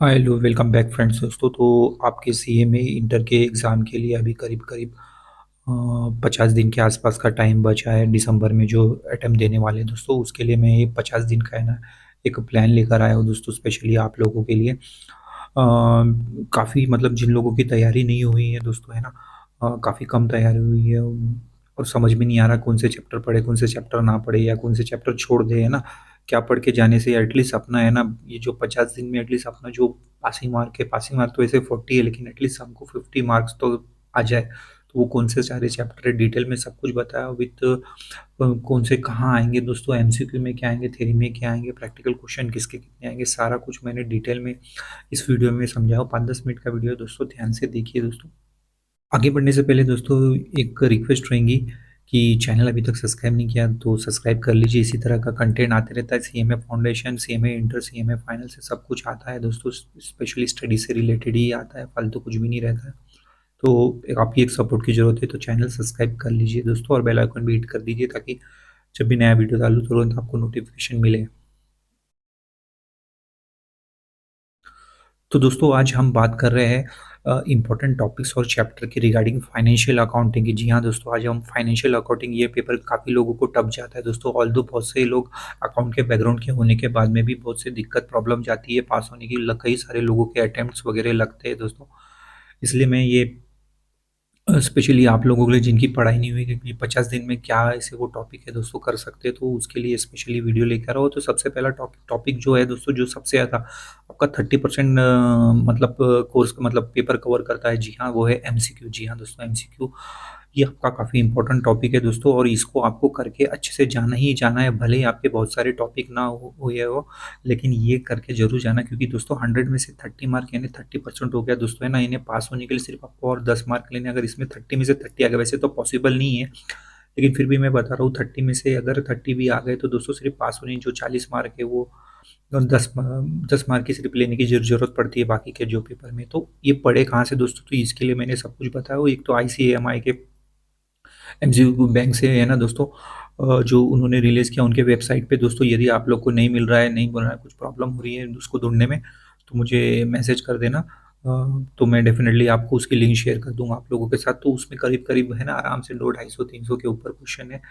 Hi hello welcome back friends. दोस्तों तो आपके सीए में इंटर के एग्ज़ाम के लिए अभी करीब करीब 50 दिन के आसपास का टाइम बचा है। दिसंबर में जो अटेम्प्ट देने वाले हैं दोस्तों, उसके लिए मैं ये 50 दिन का है ना एक प्लान लेकर आया हूँ दोस्तों, स्पेशली आप लोगों के लिए। काफ़ी मतलब जिन लोगों की तैयारी नहीं हुई है दोस्तों, है ना, काफ़ी कम तैयारी हुई है और समझ में नहीं आ रहा कौन से चैप्टर पढ़े, कौन से चैप्टर ना पढ़े या कौन से चैप्टर छोड़ दे, है ना। क्या पढ़ के जाने से एटलीस्ट अपना है ना, ये जो 50 दिन में एटलीस्ट अपना जो पासिंग मार्क तो वैसे 40 है, लेकिन एटलीस्ट हमको 50 मार्क्स तो आ जाए। तो वो कौन से सारे चैप्टर है डिटेल में सब कुछ बताया विथ कौन से कहाँ आएंगे दोस्तों, एमसीक्यू में क्या आएंगे, थ्योरी में क्या आएंगे, प्रैक्टिकल क्वेश्चन किसके कितने आएंगे, सारा कुछ मैंने डिटेल में इस वीडियो में समझाया हूँ। 5-10 मिनट का वीडियो है दोस्तों, ध्यान से देखिए दोस्तों। आगे बढ़ने से पहले दोस्तों एक रिक्वेस्ट रहेंगी कि चैनल अभी तक सब्सक्राइब नहीं किया तो सब्सक्राइब कर लीजिए। इसी तरह का कंटेंट आते रहता है, CMA foundation, CMA inter, CMA final से सब कुछ आता है दोस्तों। स्पेशली स्टडी से रिलेटेड ही आता है, फालतू कुछ भी नहीं रहता है। तो आपकी एक सपोर्ट की ज़रूरत है, तो चैनल सब्सक्राइब कर लीजिए दोस्तों और बेल आइकन भी हिट कर दीजिए ताकि जब भी नया वीडियो डालूँ तुरंत आपको नोटिफिकेशन मिले। तो दोस्तों आज हम बात कर रहे हैं इम्पोर्टेंट टॉपिक्स और चैप्टर के रिगार्डिंग फाइनेंशियल अकाउंटिंग की। जी हाँ दोस्तों, आज हम फाइनेंशियल अकाउंटिंग, ये पेपर काफ़ी लोगों को टफ जाता है दोस्तों। ऑल्दो बहुत से लोग अकाउंट के बैकग्राउंड के होने के बाद में भी बहुत से दिक्कत प्रॉब्लम जाती है पास होने की। कई सारे लोगों के अटेम्प्ट्स वगैरह लगते हैं दोस्तों। इसलिए मैं ये स्पेशली आप लोगों के लिए जिनकी पढ़ाई नहीं हुई कि 50 दिन में क्या ऐसे वो टॉपिक है दोस्तों कर सकते हैं, तो उसके लिए स्पेशली वीडियो लेकर आओ। तो सबसे पहला टॉपिक जो है दोस्तों, जो सबसे ज़्यादा आपका 30% मतलब कोर्स मतलब पेपर कवर करता है, जी हाँ वो है एमसीक्यू। जी हाँ दोस्तों, एमसीक्यू ये आपका काफ़ी इंपॉर्टेंट टॉपिक है दोस्तों, और इसको आपको करके अच्छे से जाना ही जाना है। भले ही आपके बहुत सारे टॉपिक ना हुए हो, लेकिन ये करके जरूर जाना, क्योंकि दोस्तों 100 में से 30 मार्क यानी 30% हो गया दोस्तों, है ना। इन्हें पास होने के लिए सिर्फ आपको और 10 मार्क लेने, अगर इसमें 30 में से 30 आ गए, वैसे तो पॉसिबल नहीं है, लेकिन फिर भी मैं बता रहा हूँ 30 में से अगर 30 भी आ गए तो दोस्तों सिर्फ पास होने जो 40 मार्क है वो 10 मार्क की सिर्फ लेने की जरूरत पड़ती है बाकी के जो पेपर में। तो ये पढ़े कहाँ से दोस्तों, तो इसके लिए मैंने सब कुछ बताया। एक तो आईसीएमआई के एमसीक्यू बैंक से है ना दोस्तों, जो उन्होंने रिलीज़ किया उनके वेबसाइट पे दोस्तों। यदि आप लोग को नहीं मिल रहा है, नहीं बन रहा है, कुछ प्रॉब्लम हो रही है उसको ढूंढने में, तो मुझे मैसेज कर देना। तो मैं डेफिनेटली आपको उसकी लिंक शेयर कर दूंगा आप लोगों के साथ। तो उसमें करीब करीब है ना आराम से 200, 250, 300 के ऊपर क्वेश्चन है,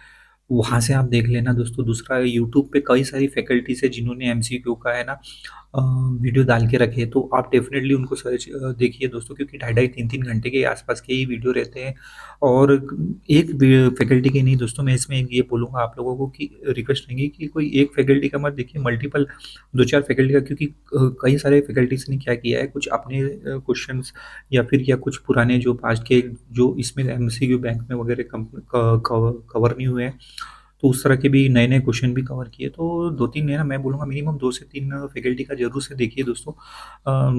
वहाँ से आप देख लेना दोस्तों। दूसरा, यूट्यूब पे कई सारी फैकल्टीज है जिन्होंने एमसीक्यू का है ना वीडियो डाल के रखे हैं, तो आप डेफिनेटली उनको सर्च देखिए दोस्तों, क्योंकि 2.5-3 घंटे के आसपास के ही वीडियो रहते हैं। और एक फैकल्टी के नहीं दोस्तों, मैं इसमें एक ये बोलूँगा आप लोगों को कि रिक्वेस्ट रहेंगी कि कोई एक फैकल्टी का मत देखिए, मल्टीपल 2-4 फैकल्टी का, क्योंकि कई सारे फैकल्टीज ने क्या किया है, कुछ अपने क्वेश्चंस या फिर या कुछ पुराने जो पास्ट के जो इसमें एमसीक्यू बैंक में वगैरह कवर नहीं हुए हैं, तो उस तरह के भी नए नए क्वेश्चन भी कवर किए। तो 2-3 है ना, मैं बोलूँगा मिनिमम 2 से 3 फैकल्टी का जरूर से देखिए दोस्तों।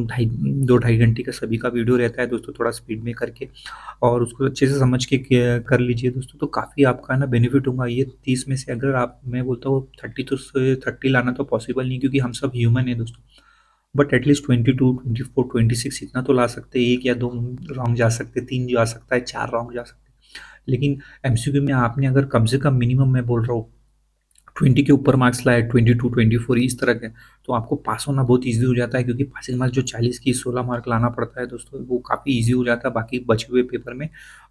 2-2.5 घंटे का सभी का वीडियो रहता है दोस्तों, थोड़ा स्पीड में करके और उसको अच्छे से समझ के कर लीजिए दोस्तों, तो काफ़ी आपका ना बेनिफिट होगा। ये 30 में से अगर आप, मैं बोलता हूँ 30 तो 30 लाना तो पॉसिबल नहीं, क्योंकि हम सब ह्यूमन है दोस्तों। बट एटलीस्ट 22, 24, 26 इतना तो ला सकते हैं। एक या दो रॉन्ग जा सकते, तीन जा सकता है, चार रॉन्ग जा सकते। लेकिन एमसीक्यू में आपने अगर कम से कम मिनिमम मैं बोल रहा हूँ 20 के ऊपर मार्क्स लाए, 22, 24 इस तरह के, तो आपको पास होना बहुत ईजी हो जाता है, क्योंकि पासिंग मार्क्स जो 40 की 16 मार्क लाना पड़ता है दोस्तों, वो काफ़ी ईजी हो जाता है बाकी बचे हुए पेपर में।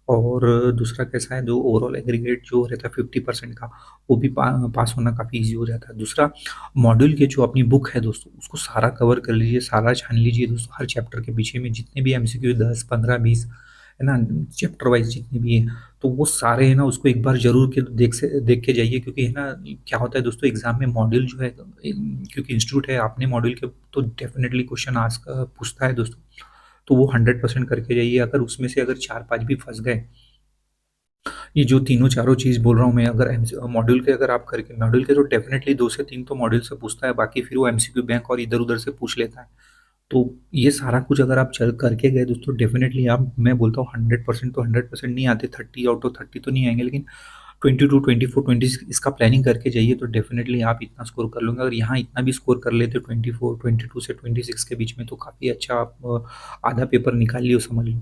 और दूसरा कैसा है, जो ओवरऑल एग्रीगेट जो रहता है 50% का, वो भी पास होना काफ़ी ईजी हो जाता है। दूसरा, मॉड्यूल के जो अपनी बुक है दोस्तों, उसको सारा कवर कर लीजिए, सारा छान लीजिए दोस्तों। हर चैप्टर के पीछे में जितने भी एमसीक्यू 10, 15, 20 है ना, चैप्टर वाइज जितने भी हैं, तो वो सारे है ना उसको एक बार जरूर के देख के जाइए, क्योंकि है ना क्या होता है दोस्तों एग्जाम में मॉड्यूल जो है, क्योंकि इंस्टीट्यूट है आपने मॉड्यूल के, तो डेफिनेटली क्वेश्चन आस्क पूछता है दोस्तों। तो वो 100% करके जाइए। अगर उसमें से अगर 4-5 भी फंस गए, ये जो तीनों चारों चीज़ बोल रहा हूँ मैं, अगर मॉड्यूल के अगर आप करके, मॉड्यूल के तो डेफिनेटली 2 से 3 तो मॉड्यूल से पूछता है, बाकी फिर वो एमसीक्यू बैंक और इधर उधर से पूछ लेता है। तो ये सारा कुछ अगर आप चल करके गए दोस्तों, डेफिनेटली आप, मैं बोलता हूँ 100% तो 100% नहीं आते, 30 आउट ऑफ 30 तो नहीं आएंगे, लेकिन 22, 24, 26 इसका प्लानिंग करके जाइए तो डेफिनेटली आप इतना स्कोर कर लोगे। अगर यहाँ इतना भी स्कोर कर लेते 24, 22 से 26 के बीच में, तो काफ़ी अच्छा आप आधा पेपर निकाल लियो समझ लो।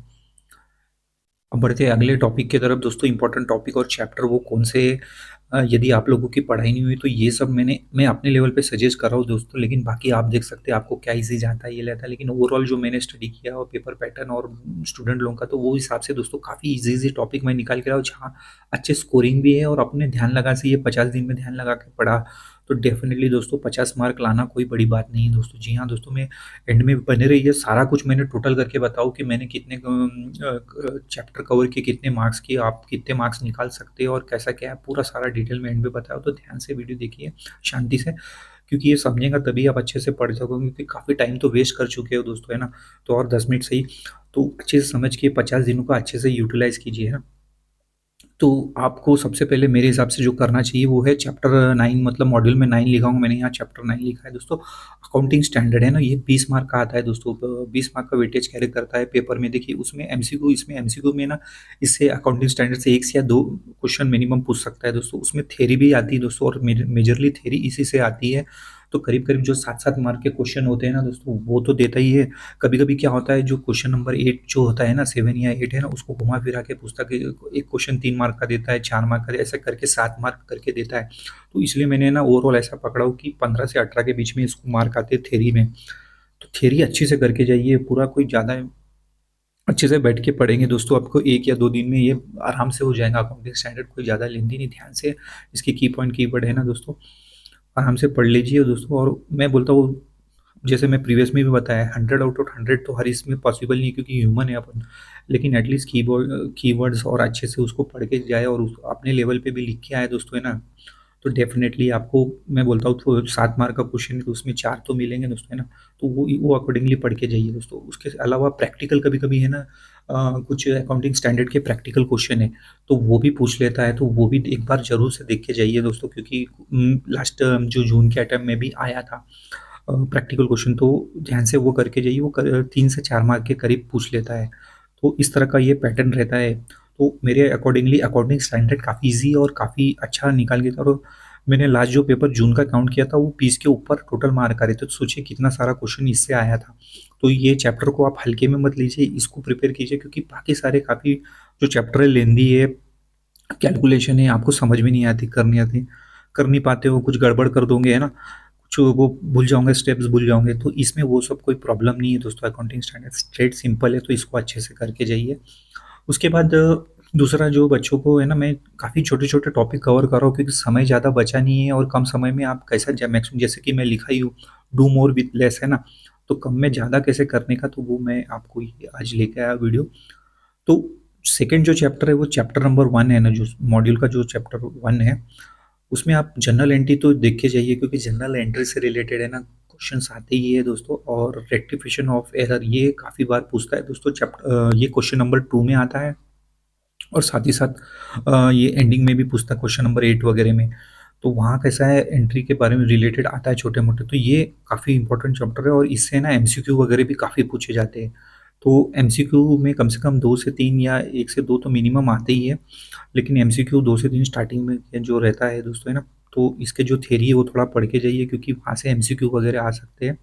अब बढ़ते हैं अगले टॉपिक की तरफ दोस्तों। इंपॉर्टेंट टॉपिक और चैप्टर वो कौन से यदि आप लोगों की पढ़ाई नहीं हुई तो ये सब मैं अपने लेवल पे सजेस्ट कर रहा हूँ दोस्तों, लेकिन बाकी आप देख सकते हैं आपको क्या इजी जाता है ये लेता है। लेकिन ओवरऑल जो मैंने स्टडी किया और पेपर पैटर्न और स्टूडेंट लोगों का, तो वो हिसाब से दोस्तों काफ़ी इजी इजी टॉपिक मैं निकाल के रहा हूँ जहाँ अच्छे स्कोरिंग भी है। और अपने ध्यान लगा से ये 50 दिन में ध्यान लगा के पढ़ा तो डेफिनेटली दोस्तों 50 मार्क लाना कोई बड़ी बात नहीं है दोस्तों। जी हाँ दोस्तों, मैं एंड में बने रहिए, सारा कुछ मैंने टोटल करके बताऊँ कि मैंने कितने चैप्टर कवर किए, कितने मार्क्स किए, आप कितने मार्क्स निकाल सकते हो और कैसा क्या है, पूरा सारा डिटेल में एंड में बताया। तो ध्यान से वीडियो देखिए शांति से, क्योंकि ये समझेगा तभी आप अच्छे से पढ़ सकोगे, क्योंकि काफ़ी टाइम तो वेस्ट कर चुके हो दोस्तों, है ना। तो और 10 मिनट सही, तो अच्छे से समझ के 50 दिनों का अच्छे से यूटिलाइज़ कीजिए, है ना। तो आपको सबसे पहले मेरे हिसाब से जो करना चाहिए वो है चैप्टर 9, मतलब मॉड्यूल में 9 लिखा हूँ मैंने, यहाँ चैप्टर 9 लिखा है दोस्तों। अकाउंटिंग स्टैंडर्ड है ना, ये 20 मार्क का आता है दोस्तों, 20 मार्क का वेटेज कैरी करता है पेपर में। देखिए उसमें एमसीक्यू, इसमें एमसीक्यू में ना इससे अकाउंटिंग स्टैंडर्ड से 1 से या 2 क्वेश्चन मिनिमम पूछ सकता है दोस्तों। उसमें थ्योरी भी आती है दोस्तों, और मेजरली थ्योरी इसी से आती है। तो करीब करीब जो 7-7 मार्क के क्वेश्चन होते हैं ना दोस्तों, वो तो देता ही है। कभी कभी क्या होता है, जो क्वेश्चन नंबर 8 जो होता है ना, 7 या 8 है ना, उसको घुमा फिरा के पूछता कि एक क्वेश्चन 3 मार्क का देता है, 4 मार्क का, ऐसा करके 7 मार्क करके देता है। तो इसलिए मैंने ना ओवरऑल ऐसा पकड़ा हो कि 15 से 18 के बीच में इसको मार्क आते हैं थ्योरी में। तो थ्योरी अच्छी से करके जाइए, पूरा कोई ज़्यादा अच्छे से बैठ के पढ़ेंगे दोस्तों, आपको 1 या 2 दिन में ये आराम से हो जाएगा। अकाउंटिंग स्टैंडर्ड कोई ज़्यादा लेंदी नहीं, ध्यान से इसके की पॉइंट कीवर्ड है ना दोस्तों, आराम से पढ़ लीजिए दोस्तों। और मैं बोलता हूँ, जैसे मैं प्रीवियस में भी बताया, 100 आउट ऑफ 100 तो हर इसमें पॉसिबल नहीं है, क्योंकि ह्यूमन है अपन। लेकिन एटलीस्ट कीवर्ड्स और अच्छे से उसको पढ़ के जाए और अपने लेवल पे भी लिख के आए दोस्तों, है ना। तो डेफिनेटली आपको मैं बोलता हूँ, तो 7 मार्क का क्वेश्चन है तो उसमें 4 तो मिलेंगे दोस्तों, है ना। तो वो अकॉर्डिंगली पढ़ के जाइए दोस्तों। उसके अलावा प्रैक्टिकल कभी कभी है ना, कुछ अकाउंटिंग स्टैंडर्ड के प्रैक्टिकल क्वेश्चन है तो वो भी पूछ लेता है, तो वो भी एक बार जरूर से देख के जाइए दोस्तों, क्योंकि लास्ट जो जून के अटैम्प्ट में भी आया था प्रैक्टिकल क्वेश्चन। तो ध्यान से वो करके जाइए, वो 3 से 4 मार्क के करीब पूछ लेता है। तो इस तरह का ये पैटर्न रहता है। तो मेरे अकॉर्डिंगली अकाउंटिंग स्टैंडर्ड काफ़ी ईजी और काफ़ी अच्छा निकाल के था। और मैंने लास्ट जो पेपर जून का काउंट किया था, वो 20 के ऊपर टोटल मार्क आ रहे थे। तो सोचिए कितना सारा क्वेश्चन इससे आया था। तो ये चैप्टर को आप हल्के में मत लीजिए, इसको प्रिपेयर कीजिए, क्योंकि बाकी सारे काफ़ी जो चैप्टर है लेंदी है, कैलकुलेशन है, आपको समझ में नहीं आती, कर नहीं पाते हो, कुछ गड़बड़ कर दोगे, है ना, कुछ वो भूल जाओगे, स्टेप्स भूल जाओगे। तो इसमें वो सब कोई प्रॉब्लम नहीं है दोस्तों। अकाउंटिंग स्टैंडर्ड स्ट्रेट सिंपल है, तो इसको अच्छे से करके जाइए। उसके बाद दूसरा जो बच्चों को है ना, मैं काफ़ी छोटे छोटे टॉपिक कवर कर रहा हूँ, क्योंकि समय ज़्यादा बचा नहीं है और कम समय में आप कैसा मैक्सिमम, जैसे कि मैं लिखा ही हूँ, डू मोर विथ लेस, है ना। तो कम में ज़्यादा कैसे करने का, तो वो मैं आपको ये आज लेके आया वीडियो। तो सेकंड जो चैप्टर है वो चैप्टर नंबर 1 है ना, जो मॉड्यूल का जो चैप्टर 1 है, उसमें आप जनरल एंट्री तो देख के जाइए, क्योंकि जनरल एंट्री से रिलेटेड है ना क्वेश्चंस आते ही है दोस्तों। और रेक्टिफिकेशन ऑफ एरर ये काफ़ी बार पूछता है दोस्तों, चैप्टर ये क्वेश्चन नंबर 2 में आता है। और साथ ही साथ ये एंडिंग में भी पूछता है क्वेश्चन नंबर 8 वगैरह में। तो वहाँ कैसा है, एंट्री के बारे में रिलेटेड आता है छोटे मोटे। तो ये काफ़ी इंपॉर्टेंट चैप्टर है, और इससे ना एमसीक्यू वगैरह भी काफ़ी पूछे जाते हैं। तो एमसीक्यू में कम से कम 2 से 3 या 1 से 2 तो मिनिमम आते ही है। लेकिन एमसीक्यू 2 से 3 स्टार्टिंग में जो रहता है दोस्तों, है ना। तो इसके जो थ्योरी है वो थोड़ा पढ़ के जाइए, क्योंकि वहाँ से एमसीक्यू वगैरह आ सकते हैं।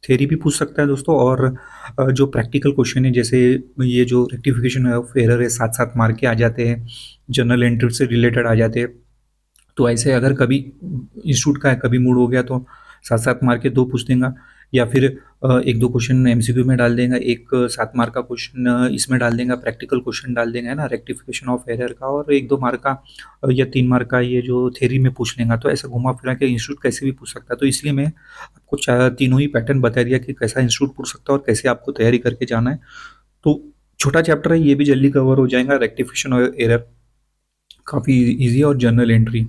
थ्योरी भी पूछ सकता है दोस्तों। और जो प्रैक्टिकल क्वेश्चन है, जैसे ये जो रेक्टिफिकेशन ऑफ एरर है, 7-7 मार्क के आ जाते हैं, जनरल एंट्री से रिलेटेड आ जाते हैं। तो ऐसे अगर कभी इंस्टीट्यूट का है, कभी मूड हो गया तो 7-7 मार्क के 2 पूछ देगा, या फिर 1-2 क्वेश्चन एमसीक्यू में डाल देगा, एक 7 मार्क का क्वेश्चन इसमें डाल देगा, प्रैक्टिकल क्वेश्चन डाल देगा, है ना, रेक्टिफिकेशन ऑफ एरर का, और 1-2 मार्क का या 3 मार्क का ये जो थ्योरी में पूछ लेगा। तो ऐसा घुमा फिरा के इंस्टीट्यूट कैसे भी पूछ सकता है। तो इसलिए मैं आपको तीनों ही पैटर्न बता दिया कि कैसा इंस्टीट्यूट पूछ सकता है और कैसे आपको तैयारी करके जाना है। तो छोटा चैप्टर है, ये भी जल्दी कवर हो जाएगा, रेक्टिफिकेशन और एरर काफ़ी ईजी है, और जर्नल एंट्री।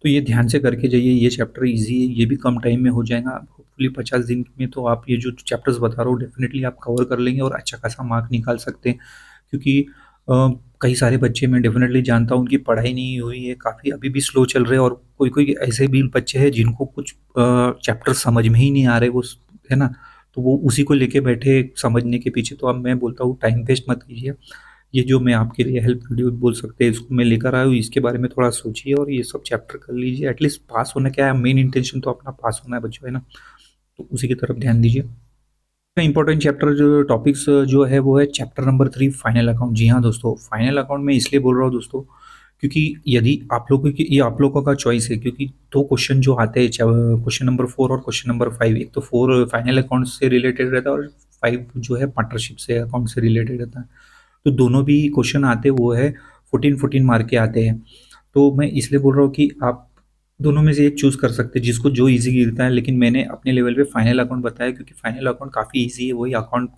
तो ये ध्यान से करके जाइए, ये चैप्टर इजी है, ये भी कम टाइम में हो जाएगा। होपफुली 50 दिन में तो आप ये जो चैप्टर्स बता रहा हूँ डेफिनेटली आप कवर कर लेंगे और अच्छा खासा मार्क निकाल सकते हैं। क्योंकि कई सारे बच्चे मैं डेफिनेटली जानता हूँ, उनकी पढ़ाई नहीं हुई है, काफ़ी अभी भी स्लो चल रहे हैं। और कोई कोई ऐसे भी बच्चे हैं जिनको कुछ चैप्टर समझ में ही नहीं आ रहे, वो है ना। तो वो उसी को लेके बैठे समझने के पीछे। तो अब मैं बोलता हूँ टाइम वेस्ट मत कीजिए। ये जो मैं आपके लिए हेल्प वीडियो बोल सकते हैं, इसको मैं लेकर आया हूँ, इसके बारे में थोड़ा सोचिए और ये सब चैप्टर कर लीजिए। एटलीस्ट पास होना क्या है, मेन इंटेंशन तो अपना पास होना है बच्चों, है ना। तो उसी की तरफ ध्यान दीजिए। इंपॉर्टेंट चैप्टर जो टॉपिक्स जो है वो है चैप्टर नंबर 3 फाइनल अकाउंट। जी हाँ दोस्तों, फाइनल अकाउंट में इसलिए बोल रहा हूँ दोस्तों, क्योंकि यदि आप लोगों की ये आप लोगों का चॉइस है, क्योंकि दो क्वेश्चन जो आते हैं, क्वेश्चन नंबर 4 और क्वेश्चन नंबर 5। एक तो 4 फाइनल अकाउंट से रिलेटेड रहता है और 5 जो है पार्टनरशिप से अकाउंट से रिलेटेड रहता है। तो दोनों भी क्वेश्चन आते वो है 14-14 मार्क के आते हैं। तो मैं इसलिए बोल रहा हूँ कि आप दोनों में से एक चूज़ कर सकते हैं जिसको जो ईज़ी गिरता है, लेकिन मैंने अपने लेवल पे फाइनल अकाउंट बताया क्योंकि फाइनल अकाउंट काफ़ी ईज़ी है। वही account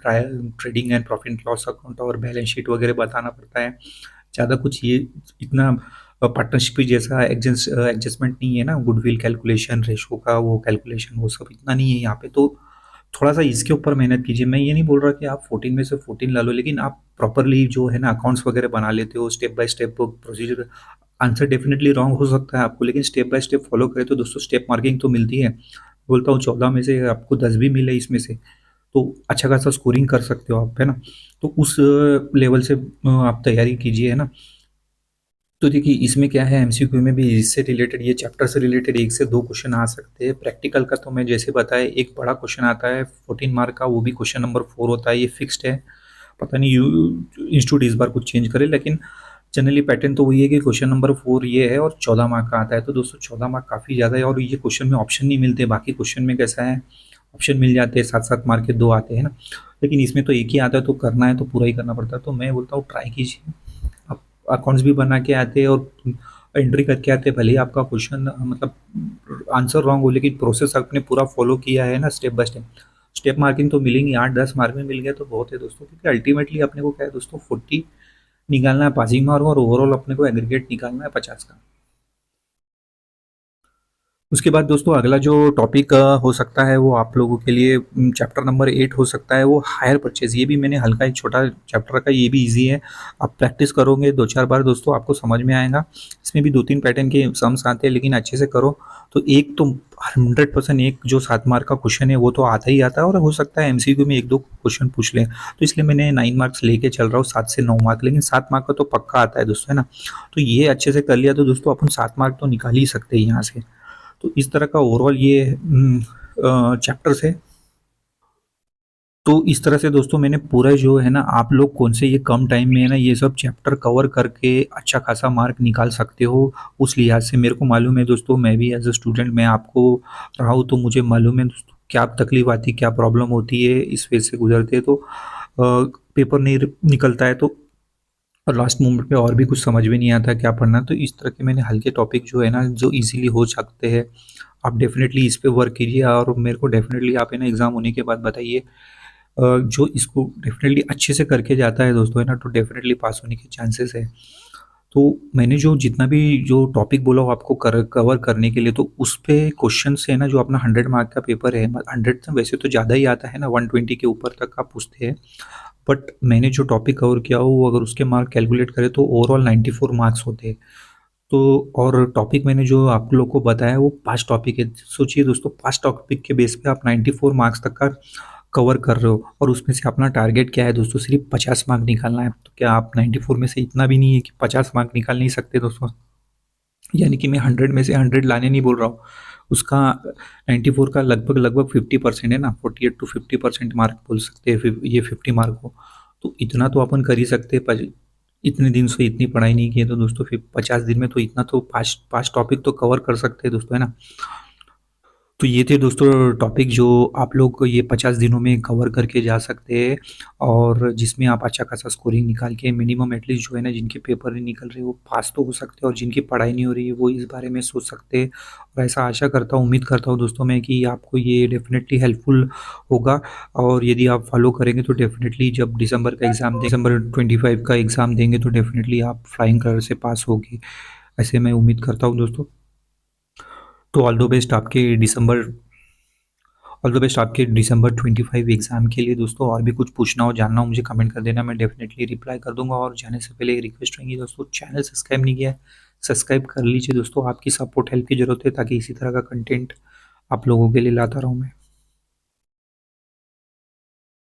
trading and profit and loss account और बैलेंस शीट वगैरह बताना पड़ता है। ज़्यादा कुछ ये इतना पार्टनरशिप जैसा एडजस्टमेंट नहीं है ना, गुडविल कैलकुलेशन, रेशो का वो कैलकुलेशन, वो सब इतना नहीं है यहाँ पे। तो थोड़ा-सा इसके ऊपर मेहनत कीजिए। मैं ये नहीं बोल रहा कि आप 14 में से 14 ला लो, लेकिन आप प्रॉपर्ली जो है ना अकाउंट्स वगैरह बना लेते हो, step by step procedure. Answer definitely wrong हो सकता है आपको, लेकिन स्टेप बाय स्टेप फॉलो करें तो दोस्तों स्टेप मार्किंग तो मिलती है। बोलता हूँ 14 में से आपको 10 भी मिले इसमें से, तो अच्छा खासा स्कोरिंग कर सकते हो आप, है ना? तो उस लेवल से आप तैयारी कीजिए, है ना? तो देखिए इसमें क्या है, एमसीक्यू में भी इससे रिलेटेड, ये चैप्टर से रिलेटेड 1 से 2 क्वेश्चन आ सकते हैं। प्रैक्टिकल का तो मैं जैसे बताया, एक बड़ा क्वेश्चन आता है 14 मार्क का, वो भी क्वेश्चन नंबर 4 होता है, ये फिक्स्ड है। पता नहीं इंस्टीट्यूट इस बार कुछ चेंज करे, लेकिन जनरली पैटर्न तो वही है कि क्वेश्चन नंबर 4 ये है और 14 मार्क का आता है। तो दोस्तों 14 मार्क काफ़ी ज़्यादा है, और ये क्वेश्चन में ऑप्शन नहीं मिलते। बाकी क्वेश्चन में कैसा है, ऑप्शन मिल जाते हैं, 7-7 मार्क के 2 आते हैं ना, लेकिन इसमें तो एक ही आता है, तो करना है तो पूरा ही करना पड़ता है। तो मैं बोलता हूँ ट्राई कीजिए। आप अकाउंट्स भी बना के आते हैं और एंट्री करके आते हैं, भले ही आपका क्वेश्चन मतलब आंसर रॉन्ग हो, लेकिन प्रोसेस आपने पूरा फॉलो किया है ना step by step. Step marking तो मिलेंगी, 8-10 मार्क में मिल गया तो बहुत है दोस्तों, क्योंकि अल्टीमेटली अपने को क्या है दोस्तों, 40 निकालना है पासिंग मार्क, और ओवरऑल अपने को एग्रीगेट निकालना है 50 का। उसके बाद दोस्तों अगला जो टॉपिक हो सकता है वो आप लोगों के लिए चैप्टर नंबर 8 हो सकता है, वो हायर परचेज। ये भी मैंने हल्का एक छोटा चैप्टर रखा है, ये भी इजी है। आप प्रैक्टिस करोगे 2-4 बार दोस्तों, आपको समझ में आएगा। इसमें भी 2-3 पैटर्न के सम्स आते हैं, लेकिन अच्छे से करो तो एक तो 100% एक जो 7 मार्क का क्वेश्चन है वो तो आता ही आता है, और हो सकता है एमसीक्यू में 1-2 क्वेश्चन पूछ लें। तो इसलिए मैंने 9 मार्क्स लेके चल रहा हूँ, 7 से 9 मार्क, लेकिन 7 मार्क का तो पक्का आता है दोस्तों, है ना? तो ये अच्छे से कर लिया तो दोस्तों अपन 7 मार्क तो निकाल ही सकते हैं यहाँ से। तो इस तरह का ओवरऑल ये चैप्टर्स है। तो इस तरह से दोस्तों मैंने पूरा जो है ना, आप लोग कौन से ये कम टाइम में है ना ये सब चैप्टर कवर करके अच्छा खासा मार्क निकाल सकते हो, उस लिहाज से मेरे को मालूम है दोस्तों। मैं भी एज अ स्टूडेंट मैं आपको रहा हूँ, तो मुझे मालूम है दोस्तों क्या तकलीफ आती, क्या प्रॉब्लम होती है इस फेज से गुजरते, तो पेपर नहीं निकलता है, तो और लास्ट मोमेंट पे और भी कुछ समझ में नहीं आता क्या पढ़ना। तो इस तरह के मैंने हल्के टॉपिक जो है ना, जो इजीली हो सकते हैं, आप डेफिनेटली इस पे वर्क कीजिए, और मेरे को डेफिनेटली आप है ना एग्ज़ाम होने के बाद बताइए। जो इसको डेफिनेटली अच्छे से करके जाता है दोस्तों, है ना, तो डेफिनेटली पास होने के चांसेस है। तो मैंने जो जितना भी जो टॉपिक बोला वो आपको कवर करने के लिए, तो उस पे क्वेश्चन है ना, जो अपना 100 मार्क का पेपर है, 100 से वैसे तो ज़्यादा ही आता है ना, 120 के ऊपर तक आप पूछते हैं, बट मैंने जो टॉपिक कवर किया हो वो अगर उसके मार्क कैलकुलेट करें तो ओवरऑल 94 मार्क्स होते हैं। तो और टॉपिक मैंने जो आप लोग को बताया वो 5 टॉपिक है। सोचिए दोस्तों, 5 टॉपिक के बेस पे आप 94 मार्क्स तक का कवर कर रहे हो, और उसमें से अपना टारगेट क्या है दोस्तों, सिर्फ 50 मार्क निकालना है। तो क्या आप 94 में से इतना भी नहीं है कि 50 मार्क निकाल नहीं सकते दोस्तों? यानी कि मैं 100 में से 100 लाने नहीं बोल रहा हूँ, उसका 94 का लगभग लगभग 50% है ना, 48 टू 50% मार्क बोल सकते हैं ये 50 मार्क को। तो इतना तो अपन कर ही सकते हैं। इतने दिन से इतनी पढ़ाई नहीं की है, तो दोस्तों फिर 50 दिन में तो इतना तो पाँच पाँच टॉपिक तो कवर कर सकते हैं दोस्तों, है ना? तो ये थे दोस्तों टॉपिक जो आप लोग को ये 50 दिनों में कवर करके जा सकते हैं, और जिसमें आप अच्छा खासा स्कोरिंग निकाल के मिनिमम एटलीस्ट जो है ना, जिनके पेपर नहीं निकल रहे वो पास तो हो सकते हैं, और जिनकी पढ़ाई नहीं हो रही है वो इस बारे में सोच सकते हैं। और ऐसा आशा करता हूँ, उम्मीद करता हूँ दोस्तों मैं कि आपको ये डेफिनेटली हेल्पफुल होगा, और यदि आप फॉलो करेंगे तो डेफिनेटली जब दिसंबर 25 का एग्ज़ाम देंगे तो डेफिनेटली आप फ्लाइंग कलर से पास होगी, ऐसे मैं उम्मीद करता हूँ दोस्तों। तो ऑल द बेस्ट आपके दिसंबर 25 एग्ज़ाम के लिए दोस्तों। और भी कुछ पूछना हो, जानना हो, मुझे कमेंट कर देना, मैं डेफिनेटली रिप्लाई कर दूंगा। और जाने से पहले एक रिक्वेस्ट रहेंगी दोस्तों, चैनल सब्सक्राइब नहीं किया है, सब्सक्राइब कर लीजिए दोस्तों। आपकी सपोर्ट हेल्प की ज़रूरत है, ताकि इसी तरह का कंटेंट आप लोगों के लिए लाता रहूँ मैं।